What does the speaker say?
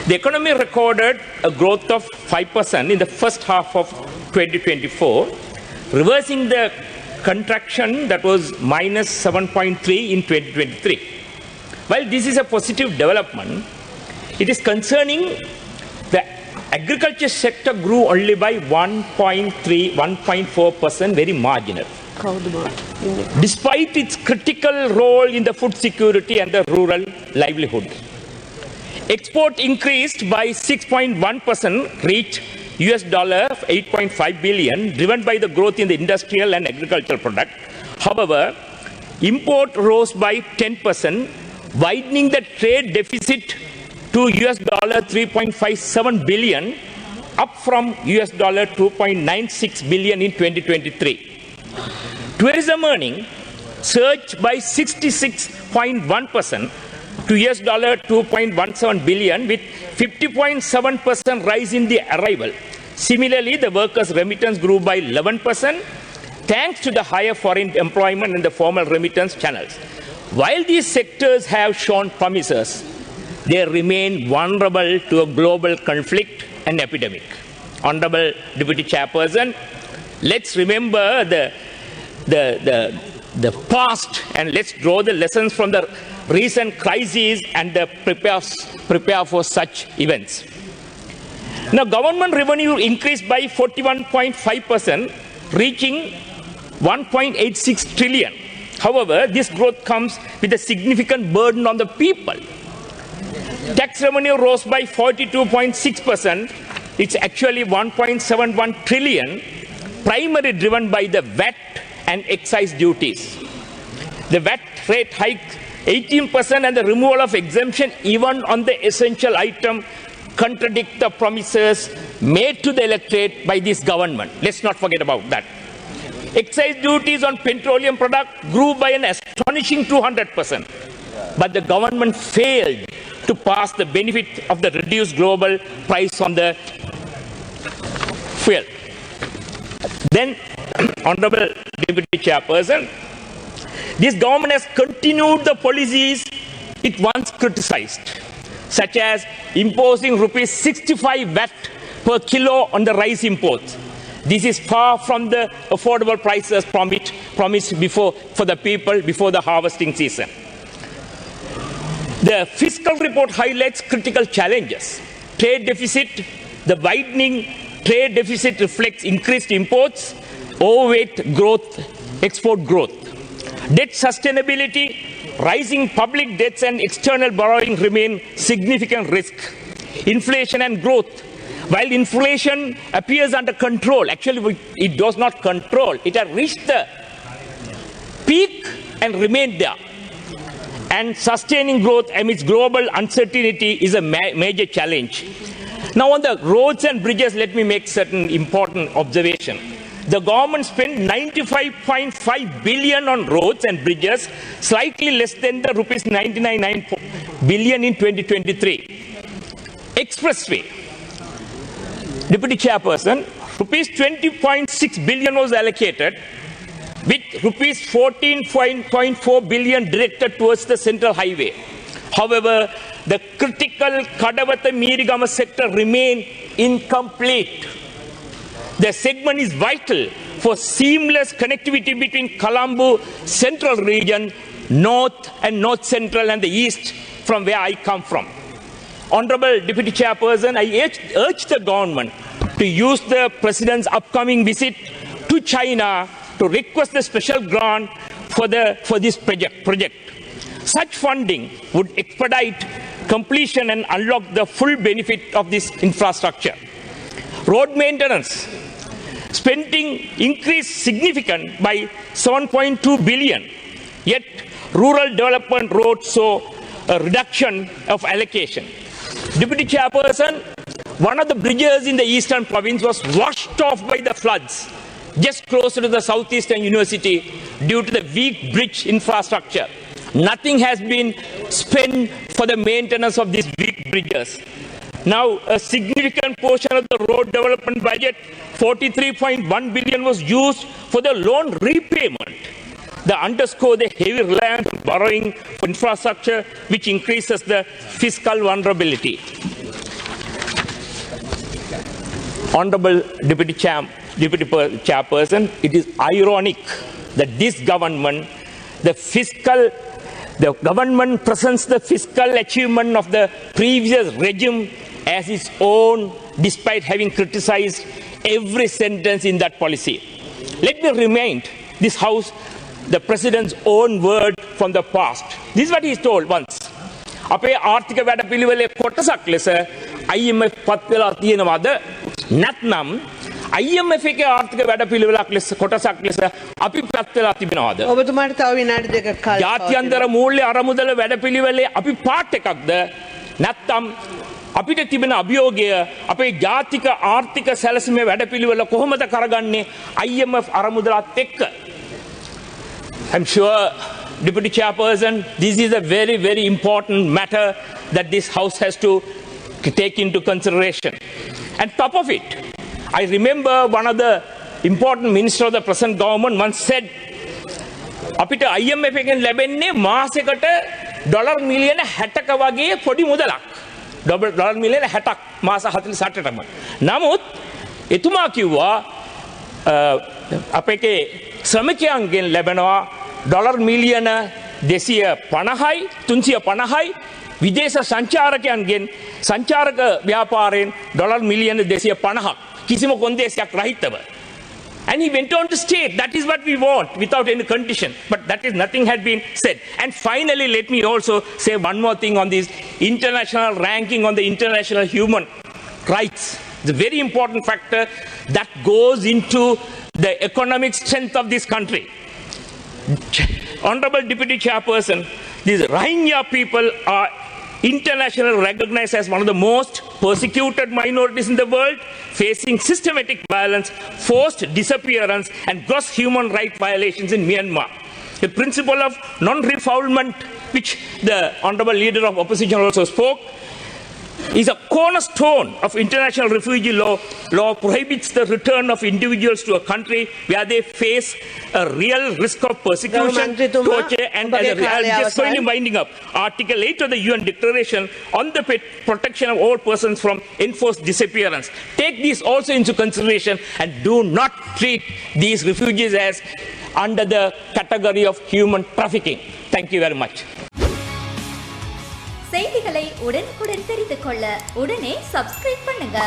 The economy recorded a growth of 5% in the first half of 2024, reversing the contraction that was minus 7.3 in 2023. While this is a positive development, it is concerning the agriculture sector grew only by 1.4%, very marginal. Despite its critical role in the food security and the rural livelihood. Export increased by 6.1%, reached $8.5 billion, driven by the growth in the industrial and agricultural product. However, import rose by 10%, widening the trade deficit to $3.57 billion, up from $2.96 billion in 2023. Tourism earnings surged by 66.1% to $2.17 billion, with 50.7% rise in the arrival. Similarly, the workers' remittance grew by 11%, thanks to the higher foreign employment and the formal remittance channels. While these sectors have shown promises, they remain vulnerable to a global conflict and epidemic. Honorable Deputy Chairperson, let's remember the past and let's draw the lessons from the recent crises and prepare for such events. Now, government revenue increased by 41.5%, reaching 1.86 trillion. However, this growth comes with a significant burden on the people. Tax revenue rose by 42.6%. It's actually 1.71 trillion, primarily driven by the VAT and excise duties. The VAT rate hiked 18% and the removal of exemption even on the essential item contradict the promises made to the electorate by this government. Let's not forget about that. Excise duties on petroleum products grew by an astonishing 200%. But the government failed to pass the benefit of the reduced global price on the fuel. Then, Honorable Deputy Chairperson, this government has continued the policies it once criticized, such as imposing rupees 65 VAT per kilo on the rice imports. This is far from the affordable prices promised for the people before the harvesting season. The fiscal report highlights critical challenges. Trade deficit, the widening trade deficit reflects increased imports, overweight growth, export growth. Debt sustainability, rising public debts and external borrowing remain significant risk. Inflation and growth. While inflation appears under control, actually it does not control. It has reached the peak and remained there. And sustaining growth amidst global uncertainty is a major challenge. Now on the roads and bridges, let me make certain important observations. The government spent 95.5 billion on roads and bridges, slightly less than the rupees 99 billion in 2023. Expressway. Deputy Chairperson, rupees 20.6 billion was allocated, with rupees 14.4 billion directed towards the central highway. However, the critical Kadawatha-Meerigama sector remained incomplete. The segment is vital for seamless connectivity between Colombo central region, north and north central and the east from where I come from. Honorable Deputy Chairperson, I urge the government to use the President's upcoming visit to China to request the special grant for this project. Such funding would expedite completion and unlock the full benefit of this infrastructure. Road maintenance. Spending increased significant by 7.2 billion, yet rural development roads saw a reduction of allocation. Deputy Chairperson, one of the bridges in the eastern province was washed off by the floods just closer to the Southeastern University due to the weak bridge infrastructure. Nothing has been spent for the maintenance of these weak bridges. Now, a significant portion of the road development budget, 43.1 billion, was used for the loan repayment. They underscore the heavy reliance on borrowing for infrastructure, which increases the fiscal vulnerability. Honorable Deputy Chairperson, it is ironic that this government, the government presents the fiscal achievement of the previous regime as its own, despite having criticized every sentence in that policy. Let me remind this House the President's own word from the past. This is what he told once. අපේ ආර්ථික වැඩපිළිවෙලේ කොටසක් ලෙස IMF පත් වෙලා තියෙනවද නැත්නම් IMF එකේ ආර්ථික වැඩපිළිවෙලක් ලෙස කොටසක් ලෙස අපි පත් වෙලා තිබෙනවද ඔබතුමාට තව විනාඩි දෙකක් කාලය ජාත්‍යන්තර මූල්‍ය අරමුදල වැඩපිළිවෙලේ අපි පාට් එකක්ද නැත්නම් අපිට තිබෙන අභියෝගය අපේ ජාතික ආර්ථික සැලසීමේ වැඩපිළිවෙල කොහොමද කරගන්නේ IMF අරමුදලත් එක්ක I'm sure Deputy Chairperson, this is a very, very important matter that this House has to take into consideration. And top of it, I remember one of the important ministers of the present government once said, අපිට IMF එකෙන් ලැබෙන්නේ මාසෙකට dollar මිලියන 60ක වගේ පොඩි මුදලක්. Dollar මිලියන 60ක් මාස 48ටම. නමුත් එතුමා කිව්වා අපේ ශ්‍රමිකයන්ගෙන් ලැබෙනවා ඩොලර් මිලියන 250යි 350යි විදේශ සංචාරකයන්ගෙන් සංචාරක ව්‍යාපාරයෙන් ඩොලර් මිලියන 250ක් කිසිම කොන්දේසියක් රහිතව. And he went on to state that is what we want without any condition. But that is nothing had been said. And finally, let me also say one more thing on this international ranking on the international human rights. It's a very important factor that goes into the economic strength of this country. Honorable Deputy Chairperson, these Rohingya people are internationally recognized as one of the most persecuted minorities in the world, facing systematic violence, forced disappearance, and gross human rights violations in Myanmar. The principle of non-refoulement, which the Honorable Leader of Opposition also spoke, is a cornerstone of international refugee law. Law prohibits the return of individuals to a country where they face a real risk of persecution, torture, and just finally winding up. Article 8 of the UN Declaration on the protection of all persons from enforced disappearance. Take this also into consideration and do not treat these refugees as under the category of human trafficking. Thank you very much. செய்திகளை உடனுக்குடன் தெரிந்து கொள்ள உடனே subscribe பண்ணுங்க.